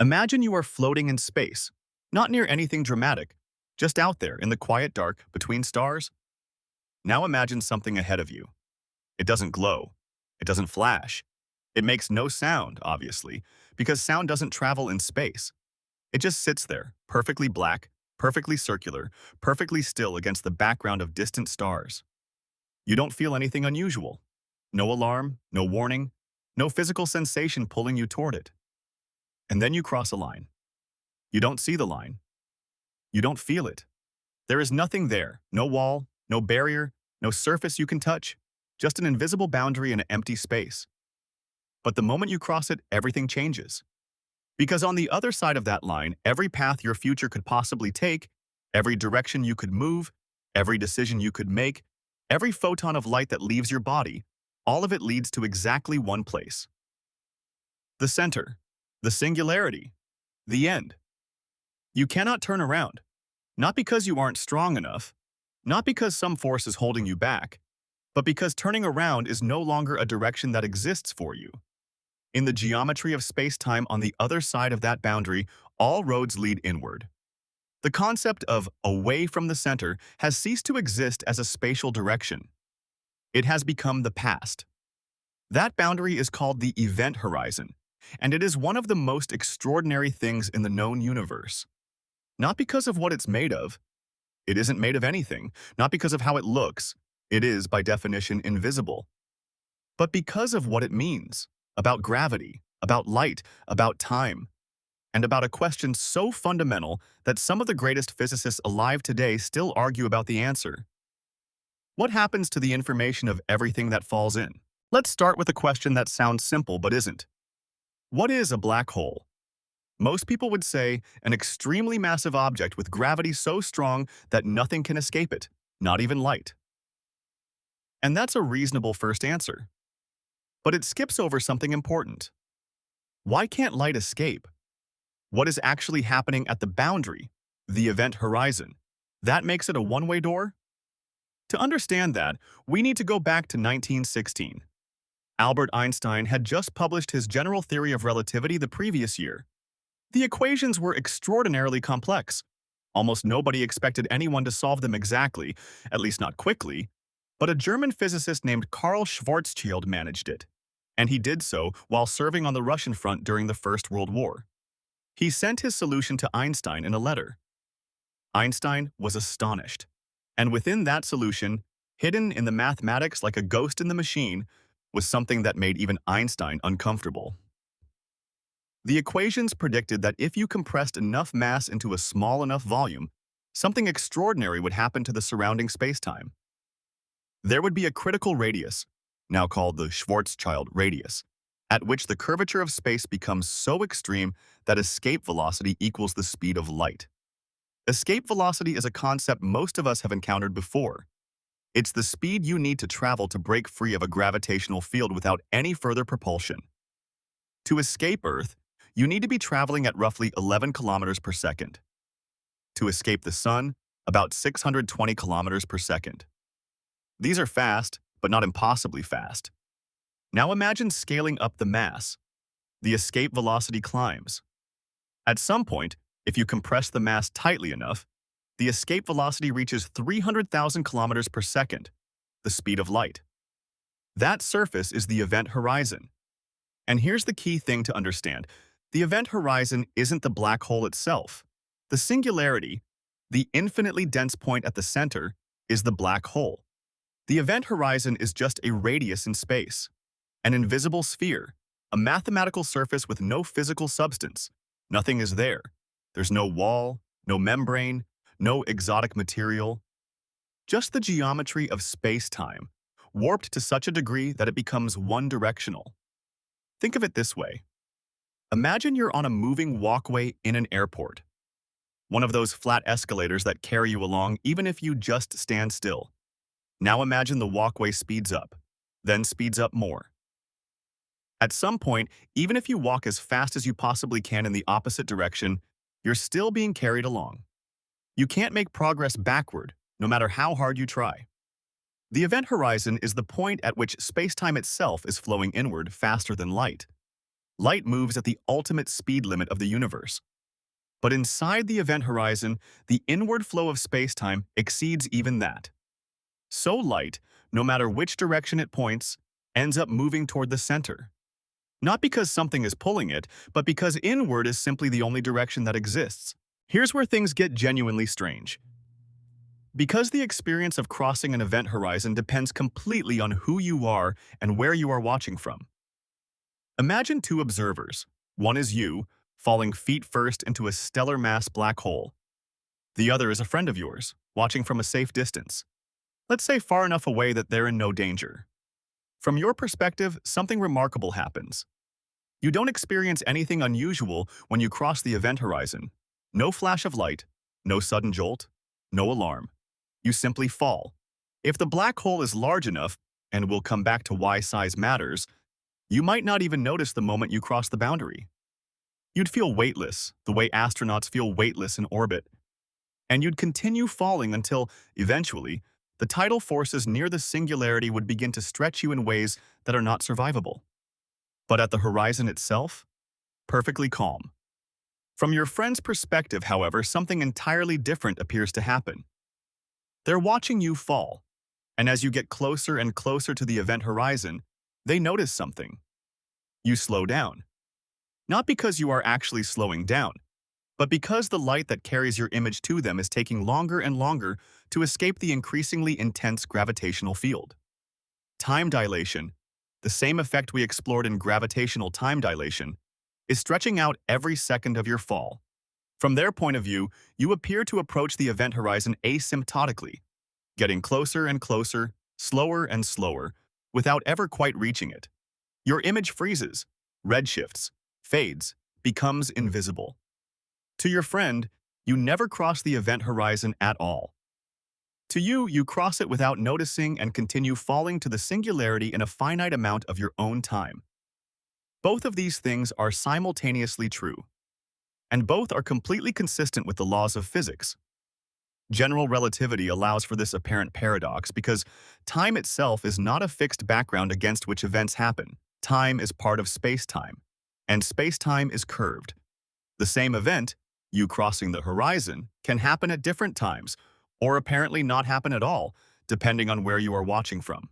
Imagine you are floating in space, not near anything dramatic, just out there in the quiet dark between stars. Now imagine something ahead of you. It doesn't glow. It doesn't flash. It makes no sound, obviously, because sound doesn't travel in space. It just sits there, perfectly black, perfectly circular, perfectly still against the background of distant stars. You don't feel anything unusual. No alarm, no warning, no physical sensation pulling you toward it. And then you cross a line. You don't see the line. You don't feel it. There is nothing there, no wall, no barrier, no surface you can touch, just an invisible boundary in an empty space. But the moment you cross it, everything changes. Because on the other side of that line, every path your future could possibly take, every direction you could move, every decision you could make, every photon of light that leaves your body, all of it leads to exactly one place. The center, the singularity, the end. You cannot turn around, not because you aren't strong enough, not because some force is holding you back, but because turning around is no longer a direction that exists for you. In the geometry of space-time on the other side of that boundary, all roads lead inward. The concept of away from the center has ceased to exist as a spatial direction. It has become the past. That boundary is called the event horizon, and it is one of the most extraordinary things in the known universe. Not because of what it's made of. It isn't made of anything. Not because of how it looks. It is, by definition, invisible. But because of what it means. About gravity, about light, about time, and about a question so fundamental that some of the greatest physicists alive today still argue about the answer. What happens to the information of everything that falls in? Let's start with a question that sounds simple but isn't. What is a black hole? Most people would say an extremely massive object with gravity so strong that nothing can escape it, not even light. And that's a reasonable first answer. But it skips over something important. Why can't light escape? What is actually happening at the boundary, the event horizon? That makes it a one-way door? To understand that, we need to go back to 1916. Albert Einstein had just published his general theory of relativity the previous year. The equations were extraordinarily complex. Almost nobody expected anyone to solve them exactly, at least not quickly, but a German physicist named Karl Schwarzschild managed it. And he did so while serving on the Russian front during the First World War. He sent his solution to Einstein in a letter. Einstein was astonished. And within that solution, hidden in the mathematics like a ghost in the machine, was something that made even Einstein uncomfortable. The equations predicted that if you compressed enough mass into a small enough volume, something extraordinary would happen to the surrounding spacetime. There would be a critical radius, now called the Schwarzschild radius, at which the curvature of space becomes so extreme that escape velocity equals the speed of light. Escape velocity is a concept most of us have encountered before. It's the speed you need to travel to break free of a gravitational field without any further propulsion. To escape Earth, you need to be traveling at roughly 11 kilometers per second. To escape the Sun, about 620 kilometers per second. These are fast, but not impossibly fast. Now imagine scaling up the mass. The escape velocity climbs. At some point, if you compress the mass tightly enough, the escape velocity reaches 300,000 kilometers per second, the speed of light. That surface is the event horizon. And here's the key thing to understand. The event horizon isn't the black hole itself. The singularity, the infinitely dense point at the center, is the black hole. The event horizon is just a radius in space, an invisible sphere, a mathematical surface with no physical substance. Nothing is there. There's no wall, no membrane, no exotic material. Just the geometry of space-time, warped to such a degree that it becomes one-directional. Think of it this way. Imagine you're on a moving walkway in an airport. One of those flat escalators that carry you along even if you just stand still. Now imagine the walkway speeds up, then speeds up more. At some point, even if you walk as fast as you possibly can in the opposite direction, you're still being carried along. You can't make progress backward, no matter how hard you try. The event horizon is the point at which space-time itself is flowing inward faster than light. Light moves at the ultimate speed limit of the universe. But inside the event horizon, the inward flow of space-time exceeds even that. So light, no matter which direction it points, ends up moving toward the center. Not because something is pulling it, but because inward is simply the only direction that exists. Here's where things get genuinely strange. Because the experience of crossing an event horizon depends completely on who you are and where you are watching from. Imagine two observers. One is you, falling feet first into a stellar mass black hole. The other is a friend of yours, watching from a safe distance. Let's say far enough away that they're in no danger. From your perspective, something remarkable happens. You don't experience anything unusual when you cross the event horizon. No flash of light, no sudden jolt, no alarm. You simply fall. If the black hole is large enough, and we'll come back to why size matters, you might not even notice the moment you cross the boundary. You'd feel weightless, the way astronauts feel weightless in orbit. And you'd continue falling until, eventually, the tidal forces near the singularity would begin to stretch you in ways that are not survivable. But at the horizon itself, perfectly calm. From your friend's perspective, however, something entirely different appears to happen. They're watching you fall, and as you get closer and closer to the event horizon, they notice something. You slow down. Not because you are actually slowing down, but because the light that carries your image to them is taking longer and longer to escape the increasingly intense gravitational field. Time dilation, the same effect we explored in gravitational time dilation, is stretching out every second of your fall. From their point of view, you appear to approach the event horizon asymptotically, getting closer and closer, slower and slower, without ever quite reaching it. Your image freezes, redshifts, fades, becomes invisible. To your friend, you never cross the event horizon at all. To you, you cross it without noticing and continue falling to the singularity in a finite amount of your own time. Both of these things are simultaneously true, and both are completely consistent with the laws of physics. General relativity allows for this apparent paradox because time itself is not a fixed background against which events happen. Time is part of space-time, and space-time is curved. The same event, you crossing the horizon, can happen at different times, or apparently not happen at all, depending on where you are watching from.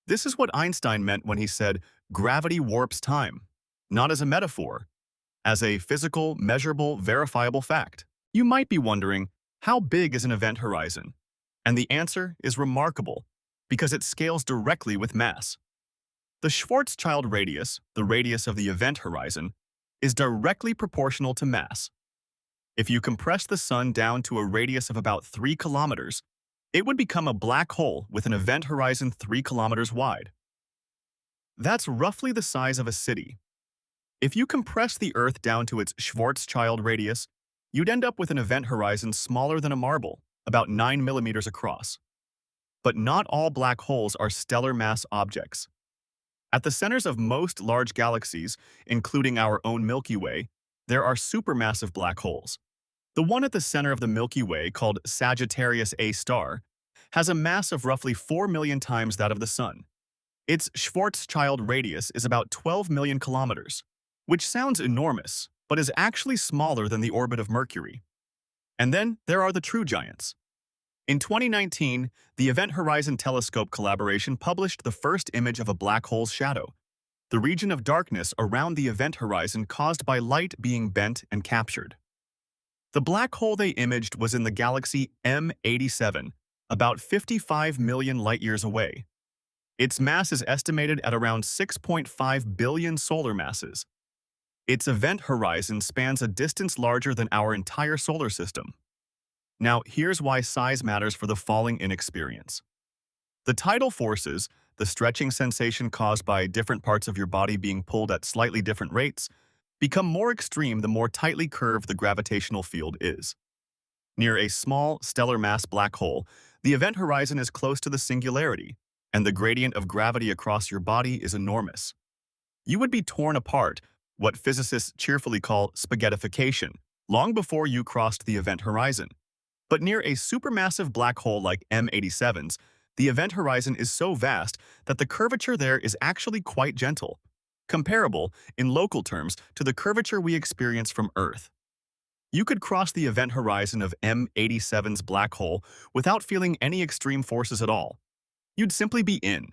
This is what Einstein meant when he said, "Gravity warps time," not as a metaphor, as a physical, measurable, verifiable fact. You might be wondering, how big is an event horizon? And the answer is remarkable, because it scales directly with mass. The Schwarzschild radius, the radius of the event horizon, is directly proportional to mass. If you compress the sun down to a radius of about 3 kilometers, it would become a black hole with an event horizon 3 kilometers wide. That's roughly the size of a city. If you compress the Earth down to its Schwarzschild radius, you'd end up with an event horizon smaller than a marble, about 9 millimeters across. But not all black holes are stellar mass objects. At the centers of most large galaxies, including our own Milky Way, there are supermassive black holes. The one at the center of the Milky Way, called Sagittarius A star, has a mass of roughly 4 million times that of the Sun. Its Schwarzschild radius is about 12 million kilometers, which sounds enormous, but is actually smaller than the orbit of Mercury. And then there are the true giants. In 2019, the Event Horizon Telescope collaboration published the first image of a black hole's shadow, the region of darkness around the event horizon caused by light being bent and captured. The black hole they imaged was in the galaxy M87, about 55 million light-years away. Its mass is estimated at around 6.5 billion solar masses. Its event horizon spans a distance larger than our entire solar system. Now, here's why size matters for the falling-in experience. The tidal forces, the stretching sensation caused by different parts of your body being pulled at slightly different rates, become more extreme the more tightly curved the gravitational field is. Near a small, stellar mass black hole, the event horizon is close to the singularity, and the gradient of gravity across your body is enormous. You would be torn apart, what physicists cheerfully call spaghettification, long before you crossed the event horizon. But near a supermassive black hole like M87's, the event horizon is so vast that the curvature there is actually quite gentle. comparable, in local terms, to the curvature we experience from Earth. You could cross the event horizon of M87's black hole without feeling any extreme forces at all. You'd simply be in.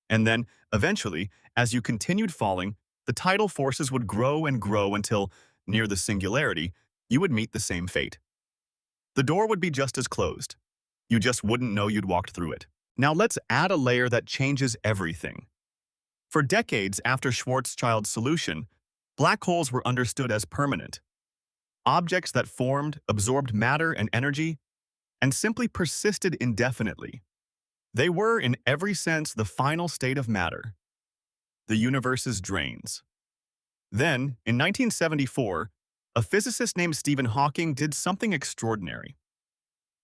And then, eventually, as you continued falling, the tidal forces would grow and grow until, near the singularity, you would meet the same fate. The door would be just as closed. You just wouldn't know you'd walked through it. Now let's add a layer that changes everything. For decades after Schwarzschild's solution, black holes were understood as permanent. Objects that formed, absorbed matter and energy, and simply persisted indefinitely. They were, in every sense, the final state of matter, the universe's drains. Then, in 1974, a physicist named Stephen Hawking did something extraordinary.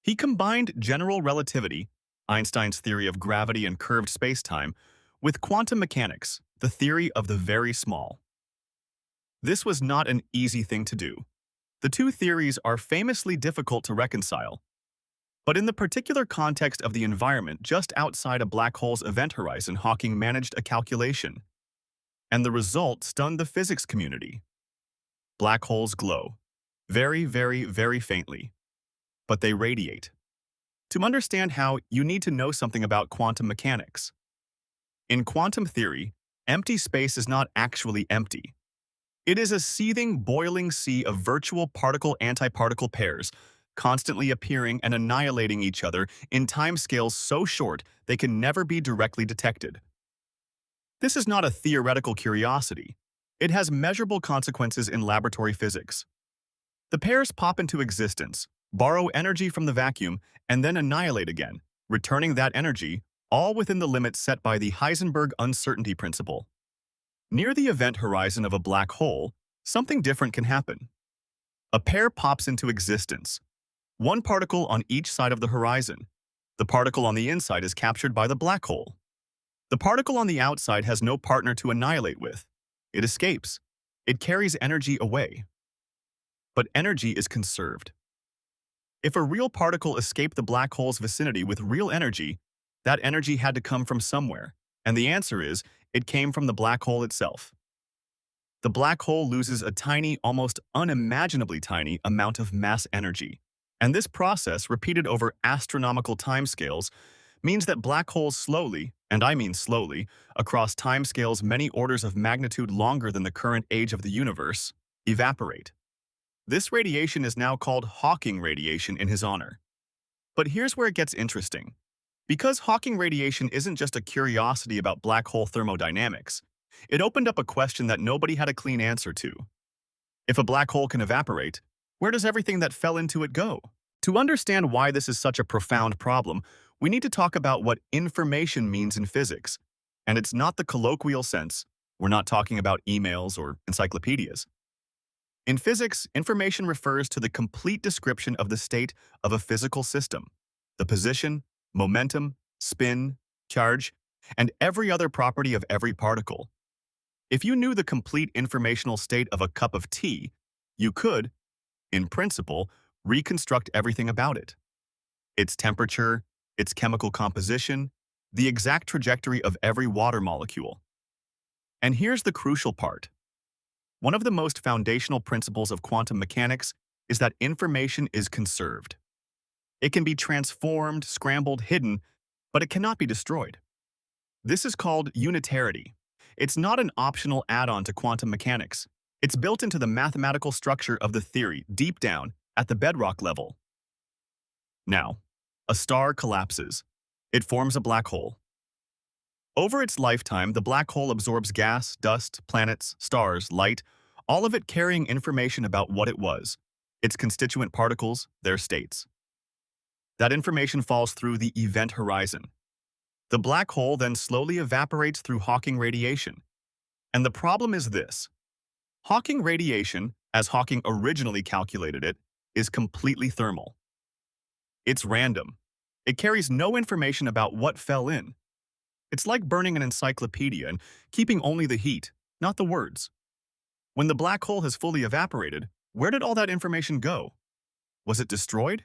He combined general relativity, Einstein's theory of gravity and curved spacetime, with quantum mechanics, the theory of the very small. This was not an easy thing to do. The two theories are famously difficult to reconcile. But in the particular context of the environment just outside a black hole's event horizon, Hawking managed a calculation. And the result stunned the physics community. Black holes glow. Very, very, very faintly. But they radiate. To understand how, you need to know something about quantum mechanics. In quantum theory, empty space is not actually empty. It is a seething, boiling sea of virtual particle-antiparticle pairs, constantly appearing and annihilating each other in timescales so short they can never be directly detected. This is not a theoretical curiosity. It has measurable consequences in laboratory physics. The pairs pop into existence, borrow energy from the vacuum, and then annihilate again, returning that energy, all within the limits set by the Heisenberg uncertainty principle. Near the event horizon of a black hole, something different can happen. A pair pops into existence. One particle on each side of the horizon. The particle on the inside is captured by the black hole. The particle on the outside has no partner to annihilate with. It escapes. It carries energy away. But energy is conserved. If a real particle escaped the black hole's vicinity with real energy, that energy had to come from somewhere, and the answer is, it came from the black hole itself. The black hole loses a tiny, almost unimaginably tiny, amount of mass energy. And this process, repeated over astronomical timescales, means that black holes slowly, and I mean slowly, across timescales many orders of magnitude longer than the current age of the universe, evaporate. This radiation is now called Hawking radiation in his honor. But here's where it gets interesting. Because Hawking radiation isn't just a curiosity about black hole thermodynamics, it opened up a question that nobody had a clean answer to. If a black hole can evaporate, where does everything that fell into it go? To understand why this is such a profound problem, we need to talk about what information means in physics. And it's not the colloquial sense. We're not talking about emails or encyclopedias. In physics, information refers to the complete description of the state of a physical system, the position, momentum, spin, charge, and every other property of every particle. If you knew the complete informational state of a cup of tea, you could, in principle, reconstruct everything about it. Its temperature, its chemical composition, the exact trajectory of every water molecule. And here's the crucial part. One of the most foundational principles of quantum mechanics is that information is conserved. It can be transformed, scrambled, hidden, but it cannot be destroyed. This is called unitarity. It's not an optional add-on to quantum mechanics. It's built into the mathematical structure of the theory, deep down, at the bedrock level. Now, a star collapses. It forms a black hole. Over its lifetime, the black hole absorbs gas, dust, planets, stars, light, all of it carrying information about what it was, its constituent particles, their states. That information falls through the event horizon. The black hole then slowly evaporates through Hawking radiation. And the problem is this. Hawking radiation, as Hawking originally calculated it, is completely thermal. It's random. It carries no information about what fell in. It's like burning an encyclopedia and keeping only the heat, not the words. When the black hole has fully evaporated, where did all that information go? Was it destroyed?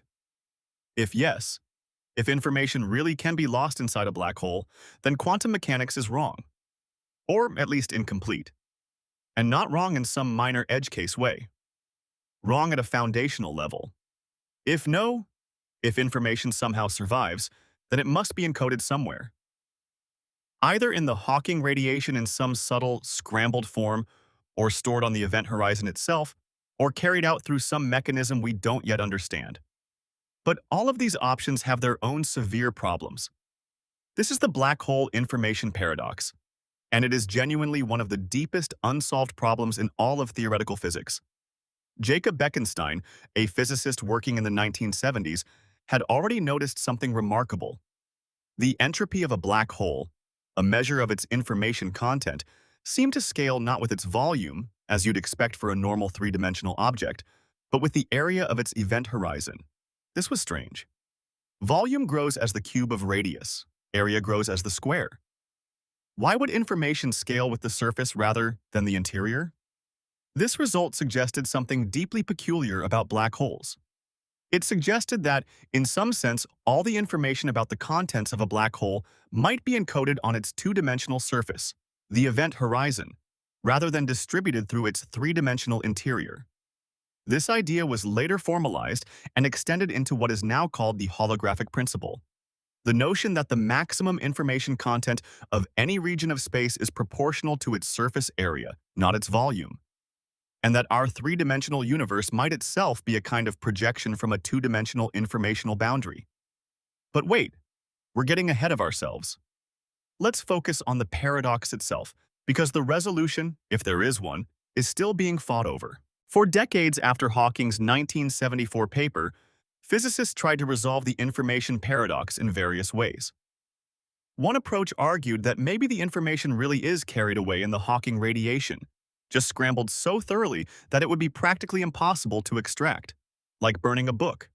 If yes, if information really can be lost inside a black hole, then quantum mechanics is wrong. Or at least incomplete. and not wrong in some minor edge case way. Wrong at a foundational level. If no, if information somehow survives, then it must be encoded somewhere. Either in the Hawking radiation in some subtle, scrambled form, or stored on the event horizon itself, or carried out through some mechanism we don't yet understand. But all of these options have their own severe problems. This is the black hole information paradox, and it is genuinely one of the deepest unsolved problems in all of theoretical physics. Jacob Bekenstein, a physicist working in the 1970s, had already noticed something remarkable. The entropy of a black hole, a measure of its information content, seemed to scale not with its volume, as you'd expect for a normal three-dimensional object, but with the area of its event horizon. This was strange. Volume grows as the cube of radius. Area grows as the square. Why would information scale with the surface rather than the interior? This result suggested something deeply peculiar about black holes. It suggested that, in some sense, all the information about the contents of a black hole might be encoded on its two-dimensional surface, the event horizon, rather than distributed through its three-dimensional interior. This idea was later formalized and extended into what is now called the holographic principle, the notion that the maximum information content of any region of space is proportional to its surface area, not its volume, and that our three-dimensional universe might itself be a kind of projection from a two-dimensional informational boundary. But wait, we're getting ahead of ourselves. Let's focus on the paradox itself, because the resolution, if there is one, is still being fought over. For decades after Hawking's 1974 paper, physicists tried to resolve the information paradox in various ways. One approach argued that maybe the information really is carried away in the Hawking radiation, just scrambled so thoroughly that it would be practically impossible to extract, like burning a book.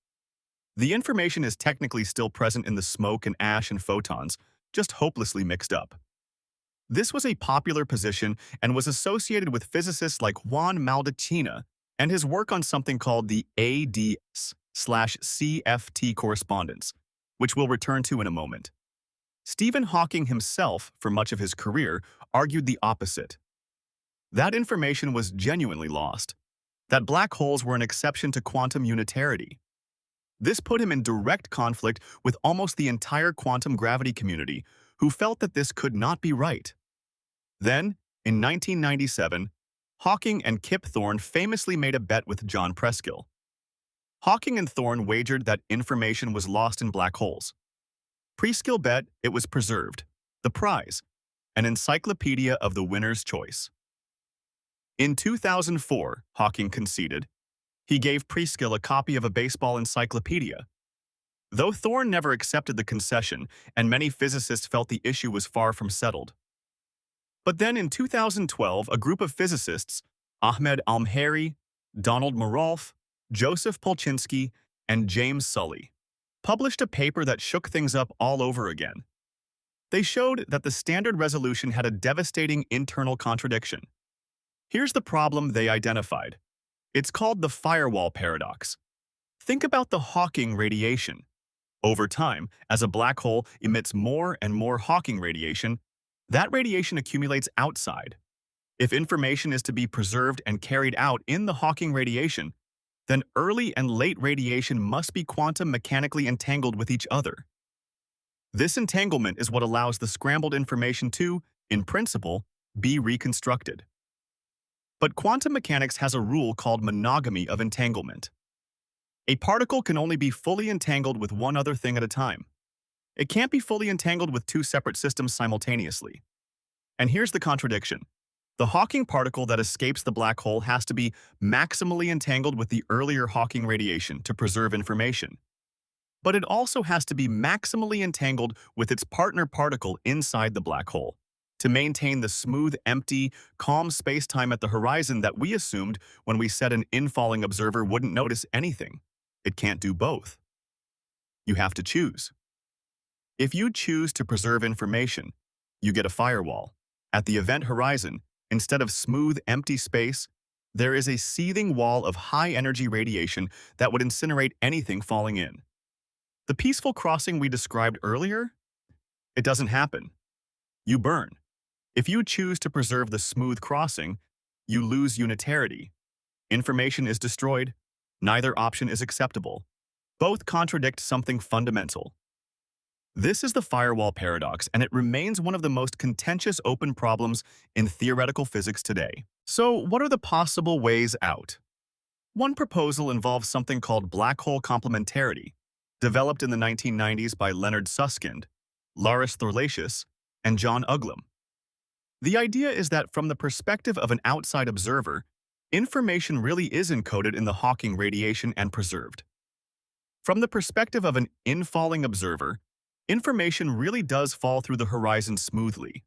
The information is technically still present in the smoke and ash and photons, just hopelessly mixed up. This was a popular position and was associated with physicists like Juan Maldacena and his work on something called the ADS/CFT correspondence, which we'll return to in a moment. Stephen Hawking himself, for much of his career, argued the opposite. That information was genuinely lost, that black holes were an exception to quantum unitarity. This put him in direct conflict with almost the entire quantum gravity community, who felt that this could not be right. Then, in 1997, Hawking and Kip Thorne famously made a bet with John Preskill. Hawking and Thorne wagered that information was lost in black holes. Preskill bet it was preserved, the prize, an encyclopedia of the winner's choice. In 2004, Hawking conceded. He gave Preskill a copy of a baseball encyclopedia. Though Thorne never accepted the concession, and many physicists felt the issue was far from settled. But then in 2012, a group of physicists, Ahmed Almheri, Donald Marolf, Joseph Polchinski, and James Sully, published a paper that shook things up all over again. They showed that the standard resolution had a devastating internal contradiction. Here's the problem they identified. It's called the firewall paradox. Think about the Hawking radiation. Over time, as a black hole emits more and more Hawking radiation, that radiation accumulates outside. If information is to be preserved and carried out in the Hawking radiation, then early and late radiation must be quantum mechanically entangled with each other. This entanglement is what allows the scrambled information to, in principle, be reconstructed. But quantum mechanics has a rule called monogamy of entanglement. A particle can only be fully entangled with one other thing at a time. It can't be fully entangled with two separate systems simultaneously. And here's the contradiction. The Hawking particle that escapes the black hole has to be maximally entangled with the earlier Hawking radiation to preserve information. But it also has to be maximally entangled with its partner particle inside the black hole to maintain the smooth, empty, calm spacetime at the horizon that we assumed when we said an infalling observer wouldn't notice anything. It can't do both. You have to choose. If you choose to preserve information, you get a firewall. At the event horizon, instead of smooth, empty space, there is a seething wall of high-energy radiation that would incinerate anything falling in. The peaceful crossing we described earlier? It doesn't happen. You burn. If you choose to preserve the smooth crossing, You lose unitarity. Information is destroyed. Neither option is acceptable. Both contradict something fundamental. This is the firewall paradox, and it remains one of the most contentious open problems in theoretical physics today. So, what are the possible ways out? One proposal involves something called black hole complementarity, developed in the 1990s by Leonard Susskind, Lars Thorlacius, and John Uglum. The idea is that from the perspective of an outside observer, information really is encoded in the Hawking radiation and preserved. From the perspective of an infalling observer, information really does fall through the horizon smoothly.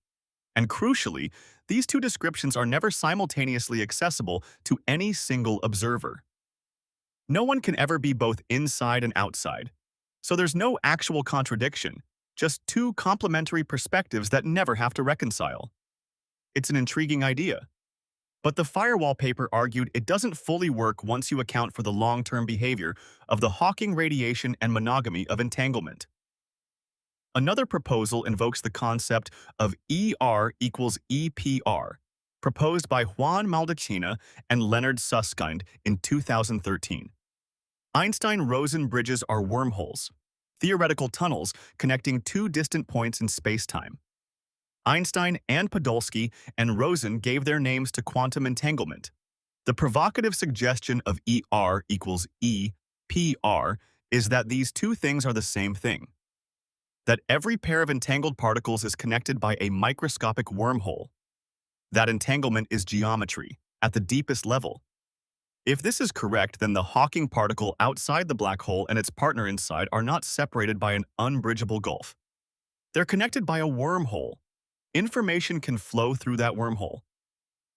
And crucially, these two descriptions are never simultaneously accessible to any single observer. No one can ever be both inside and outside, so there's no actual contradiction, just two complementary perspectives that never have to reconcile. It's an intriguing idea. But the firewall paper argued it doesn't fully work once you account for the long-term behavior of the Hawking radiation and monogamy of entanglement. Another proposal invokes the concept of ER equals EPR, proposed by Juan Maldacena and Leonard Susskind in 2013. Einstein-Rosen bridges are wormholes, theoretical tunnels connecting two distant points in space-time. Einstein and Podolsky and Rosen gave their names to quantum entanglement. The provocative suggestion of ER equals EPR is that these two things are the same thing. That every pair of entangled particles is connected by a microscopic wormhole. That entanglement is geometry, at the deepest level. If this is correct, then the Hawking particle outside the black hole and its partner inside are not separated by an unbridgeable gulf. They're connected by a wormhole. Information can flow through that wormhole.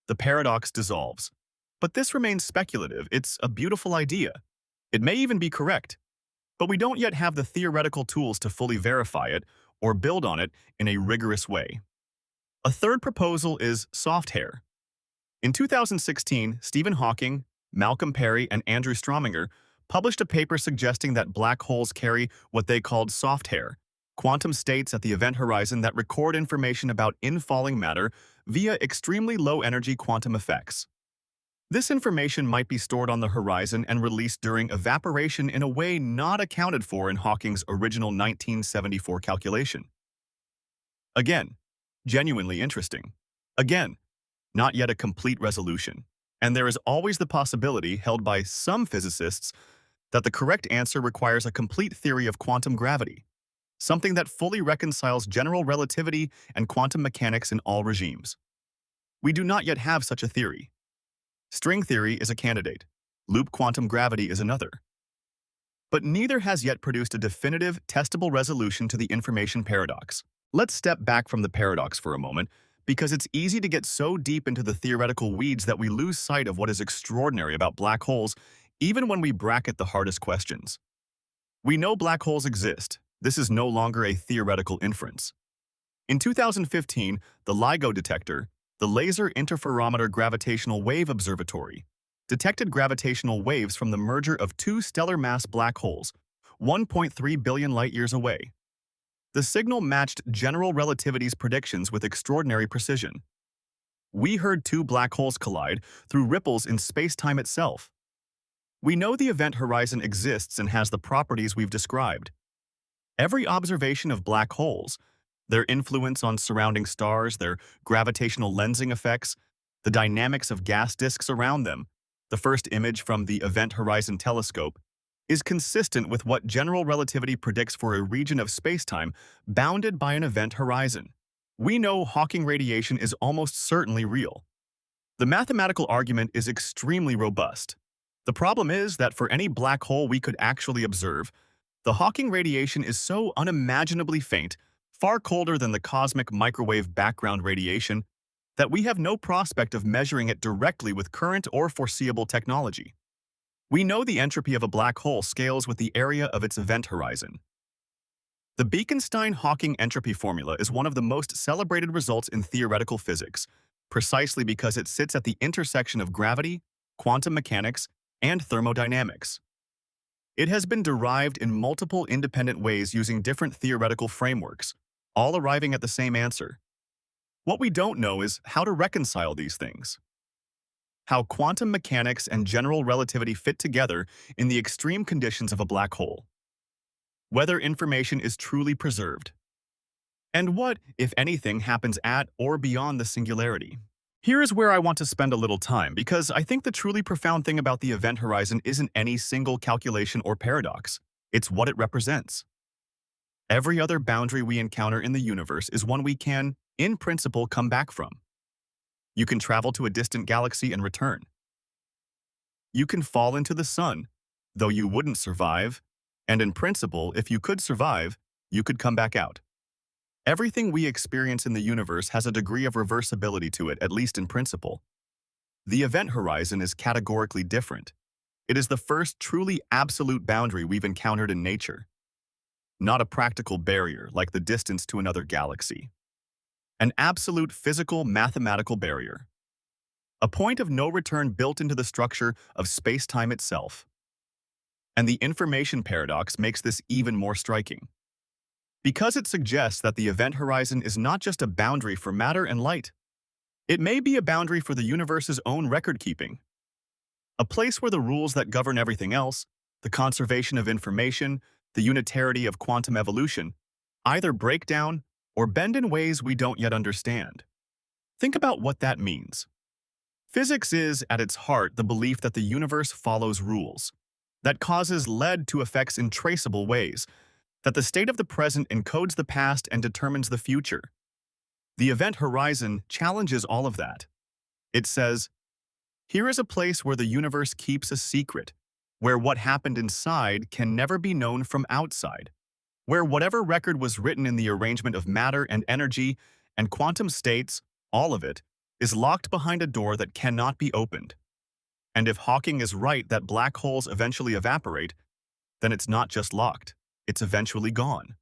The paradox dissolves. But this remains speculative. It's a beautiful idea. It may even be correct. But we don't yet have the theoretical tools to fully verify it or build on it in a rigorous way. A third proposal is soft hair. In 2016, Stephen Hawking, Malcolm Perry, and Andrew Strominger published a paper suggesting that black holes carry what they called soft hair, quantum states at the event horizon that record information about infalling matter via extremely low-energy quantum effects. This information might be stored on the horizon and released during evaporation in a way not accounted for in Hawking's original 1974 calculation. Again, genuinely interesting. Again, not yet a complete resolution. And there is always the possibility, held by some physicists, that the correct answer requires a complete theory of quantum gravity, something that fully reconciles general relativity and quantum mechanics in all regimes. We do not yet have such a theory. String theory is a candidate. Loop quantum gravity is another. But neither has yet produced a definitive, testable resolution to the information paradox. Let's step back from the paradox for a moment, because it's easy to get so deep into the theoretical weeds that we lose sight of what is extraordinary about black holes, even when we bracket the hardest questions. We know black holes exist. This is no longer a theoretical inference. In 2015, the LIGO detector, the Laser Interferometer Gravitational Wave Observatory, detected gravitational waves from the merger of two stellar mass black holes, 1.3 billion light-years away. The signal matched general relativity's predictions with extraordinary precision. We heard two black holes collide through ripples in space-time itself. We know the event horizon exists and has the properties we've described. Every observation of black holes, their influence on surrounding stars, their gravitational lensing effects, the dynamics of gas disks around them, the first image from the Event Horizon Telescope, is consistent with what general relativity predicts for a region of spacetime bounded by an event horizon. We know Hawking radiation is almost certainly real. The mathematical argument is extremely robust. The problem is that for any black hole we could actually observe, the Hawking radiation is so unimaginably faint, far colder than the cosmic microwave background radiation, that we have no prospect of measuring it directly with current or foreseeable technology. We know the entropy of a black hole scales with the area of its event horizon. The Bekenstein-Hawking entropy formula is one of the most celebrated results in theoretical physics, precisely because it sits at the intersection of gravity, quantum mechanics, and thermodynamics. It has been derived in multiple independent ways using different theoretical frameworks, all arriving at the same answer. What we don't know is how to reconcile these things. how quantum mechanics and general relativity fit together in the extreme conditions of a black hole, whether information is truly preserved, and what, if anything, happens at or beyond the singularity. Here is where I want to spend a little time, because I think the truly profound thing about the event horizon isn't any single calculation or paradox. It's what it represents. Every other boundary we encounter in the universe is one we can, in principle, come back from. You can travel to a distant galaxy and return. You can fall into the sun, though you wouldn't survive, and in principle, if you could survive, you could come back out. Everything we experience in the universe has a degree of reversibility to it, at least in principle. The event horizon is categorically different. It is the first truly absolute boundary we've encountered in nature. Not a practical barrier like the distance to another galaxy. An absolute physical, mathematical barrier. A point of no return built into the structure of space-time itself. And the information paradox makes this even more striking, because it suggests that the event horizon is not just a boundary for matter and light. It may be a boundary for the universe's own record-keeping. A place where the rules that govern everything else, the conservation of information, the unitarity of quantum evolution, either break down or bend in ways we don't yet understand. Think about what that means. Physics is, at its heart, the belief that the universe follows rules, that causes led to effects in traceable ways, that the state of the present encodes the past and determines the future. The event horizon challenges all of that. It says, here is a place where the universe keeps a secret, where what happened inside can never be known from outside, where whatever record was written in the arrangement of matter and energy and quantum states, all of it, is locked behind a door that cannot be opened. And if Hawking is right that black holes eventually evaporate, then it's not just locked. It's eventually gone.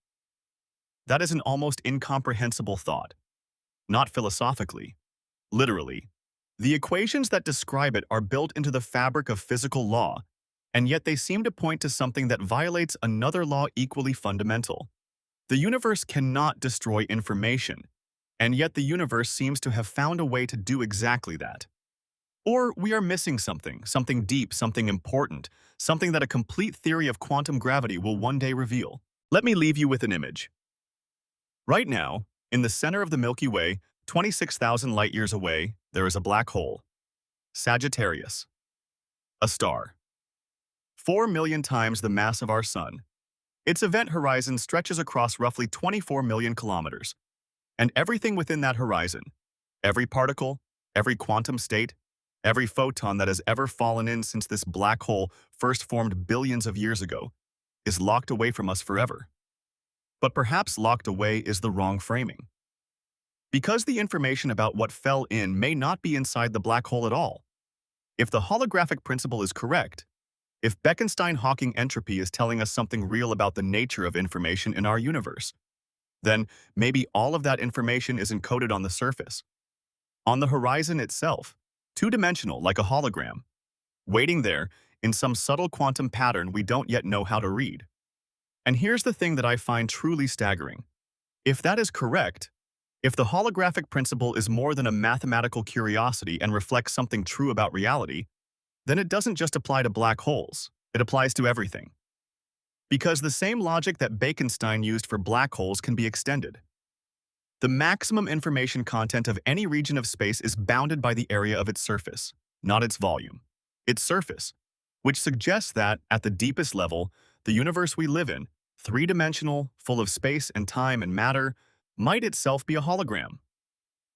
That is an almost incomprehensible thought. Not philosophically, literally. The equations that describe it are built into the fabric of physical law, and yet they seem to point to something that violates another law equally fundamental. The universe cannot destroy information, and yet the universe seems to have found a way to do exactly that. Or we are missing something deep, something important, something that a complete theory of quantum gravity will one day reveal. Let me leave you with an image. Right now, in the center of the Milky Way, 26,000 light-years away, there is a black hole, Sagittarius, a star. 4 million times the mass of our Sun. Its event horizon stretches across roughly 24 million kilometers, and everything within that horizon, every particle, every quantum state, every photon that has ever fallen in since this black hole first formed billions of years ago, is locked away from us forever. But perhaps locked away is the wrong framing. Because the information about what fell in may not be inside the black hole at all. If the holographic principle is correct, if Bekenstein-Hawking entropy is telling us something real about the nature of information in our universe, then maybe all of that information is encoded on the surface, on the horizon itself, two-dimensional like a hologram, waiting there in some subtle quantum pattern we don't yet know how to read. And here's the thing that I find truly staggering. If that is correct, if the holographic principle is more than a mathematical curiosity and reflects something true about reality, then it doesn't just apply to black holes, it applies to everything. Because the same logic that Bekenstein used for black holes can be extended. The maximum information content of any region of space is bounded by the area of its surface, not its volume. Its surface, which suggests that, at the deepest level, the universe we live in, three-dimensional, full of space and time and matter, might itself be a hologram.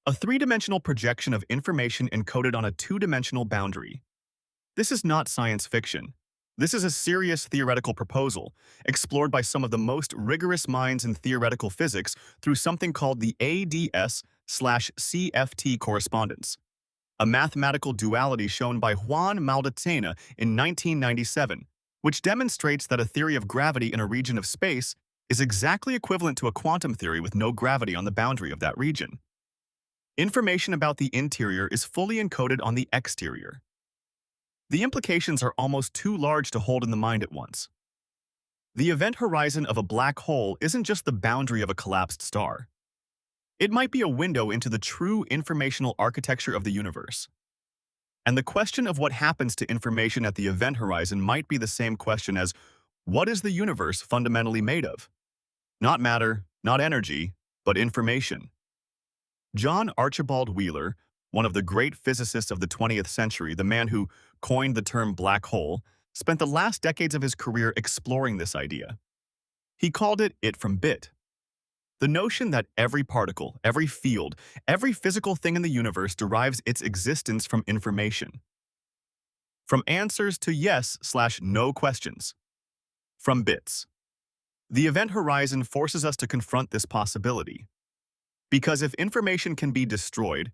A three-dimensional projection of information encoded on a two-dimensional boundary. This is not science fiction. This is a serious theoretical proposal, explored by some of the most rigorous minds in theoretical physics through something called the ADS/CFT correspondence, a mathematical duality shown by Juan Maldacena in 1997, which demonstrates that a theory of gravity in a region of space is exactly equivalent to a quantum theory with no gravity on the boundary of that region. Information about the interior is fully encoded on the exterior. The implications are almost too large to hold in the mind at once. The event horizon of a black hole isn't just the boundary of a collapsed star. It might be a window into the true informational architecture of the universe. And the question of what happens to information at the event horizon might be the same question as, what is the universe fundamentally made of? Not matter, not energy, but information. John Archibald Wheeler, one of the great physicists of the 20th century, the man who coined the term black hole, spent the last decades of his career exploring this idea. He called it from bit. The notion that every particle, every field, every physical thing in the universe derives its existence from information. From answers to yes/no questions. From bits. The event horizon forces us to confront this possibility. Because if information can be destroyed,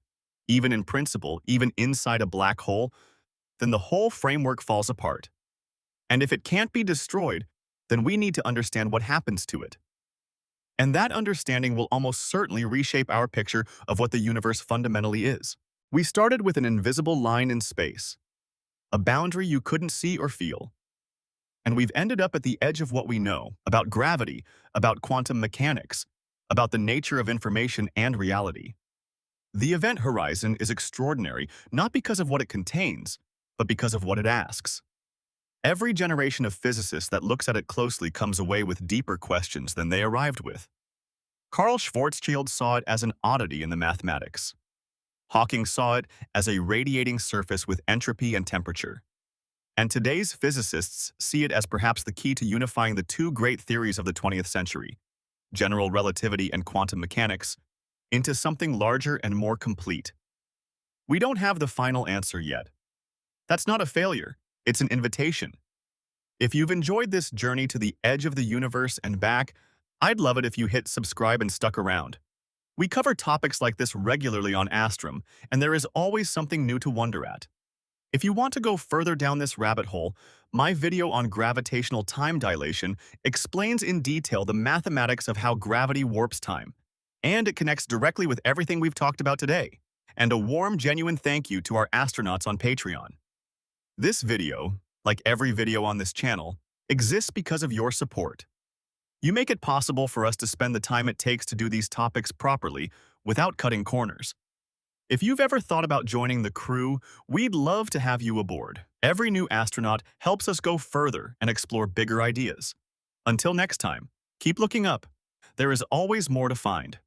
even in principle, even inside a black hole, then the whole framework falls apart. And if it can't be destroyed, then we need to understand what happens to it. And that understanding will almost certainly reshape our picture of what the universe fundamentally is. We started with an invisible line in space, a boundary you couldn't see or feel. And we've ended up at the edge of what we know about gravity, about quantum mechanics, about the nature of information and reality. The event horizon is extraordinary not because of what it contains, but because of what it asks. Every generation of physicists that looks at it closely comes away with deeper questions than they arrived with. Karl Schwarzschild saw it as an oddity in the mathematics. Hawking saw it as a radiating surface with entropy and temperature. And today's physicists see it as perhaps the key to unifying the two great theories of the 20th century, general relativity and quantum mechanics, into something larger and more complete. We don't have the final answer yet. That's not a failure, it's an invitation. If you've enjoyed this journey to the edge of the universe and back, I'd love it if you hit subscribe and stuck around. We cover topics like this regularly on Astrum, and there is always something new to wonder at. If you want to go further down this rabbit hole, my video on gravitational time dilation explains in detail the mathematics of how gravity warps time, and it connects directly with everything we've talked about today. And a warm, genuine thank you to our astronauts on Patreon. This video, like every video on this channel, exists because of your support. You make it possible for us to spend the time it takes to do these topics properly without cutting corners. If you've ever thought about joining the crew, we'd love to have you aboard. Every new astronaut helps us go further and explore bigger ideas. Until next time, keep looking up. There is always more to find.